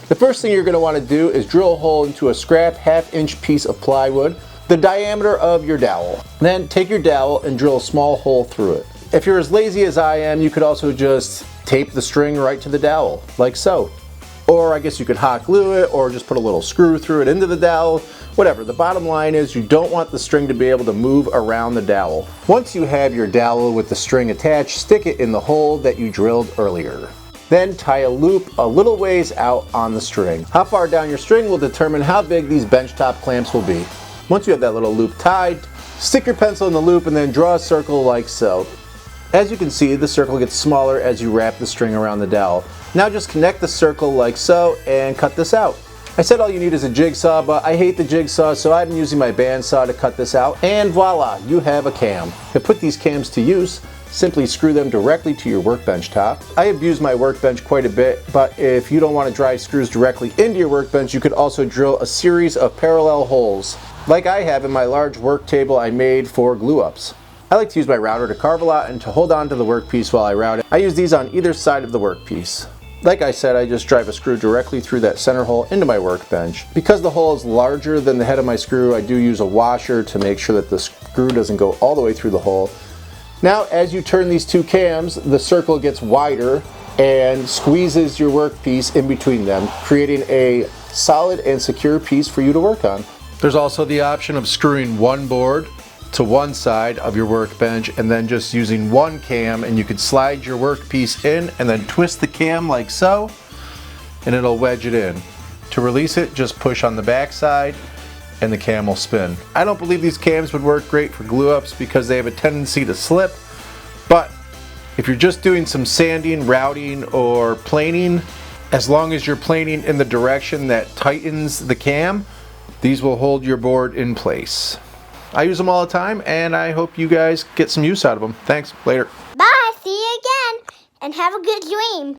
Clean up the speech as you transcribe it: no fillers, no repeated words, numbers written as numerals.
The first thing you're going to want to do is drill a hole into a scrap 1/2-inch piece of plywood, the diameter of your dowel. Then take your dowel and drill a small hole through it. If you're as lazy as I am, you could also just tape the string right to the dowel, like so. Or I guess you could hot glue it, or just put a little screw through it into the dowel. Whatever, the bottom line is you don't want the string to be able to move around the dowel. Once you have your dowel with the string attached, stick it in the hole that you drilled earlier. Then tie a loop a little ways out on the string. How far down your string will determine how big these benchtop clamps will be. Once you have that little loop tied, stick your pencil in the loop and then draw a circle like so. As you can see, the circle gets smaller as you wrap the string around the dowel. Now just connect the circle like so and cut this out. I said all you need is a jigsaw, but I hate the jigsaw, so I'm using my bandsaw to cut this out. And voila, you have a cam. To put these cams to use, simply screw them directly to your workbench top. I abuse my workbench quite a bit, but if you don't want to drive screws directly into your workbench, you could also drill a series of parallel holes, like I have in my large work table I made for glue-ups. I like to use my router to carve a lot and to hold on to the workpiece while I route it. I use these on either side of the workpiece. Like I said, I just drive a screw directly through that center hole into my workbench. Because the hole is larger than the head of my screw, I do use a washer to make sure that the screw doesn't go all the way through the hole. Now, as you turn these two cams, the circle gets wider and squeezes your workpiece in between them, creating a solid and secure piece for you to work on. There's also the option of screwing one board to one side of your workbench and then just using one cam, and you could slide your workpiece in and then twist the cam like so, and it'll wedge it in. To release it, just push on the back side and the cam will spin. I don't believe these cams would work great for glue-ups because they have a tendency to slip, but if you're just doing some sanding, routing, or planing, as long as you're planing in the direction that tightens the cam, these will hold your board in place. I use them all the time, and I hope you guys get some use out of them. Thanks. Later. Bye. See you again, and have a good dream.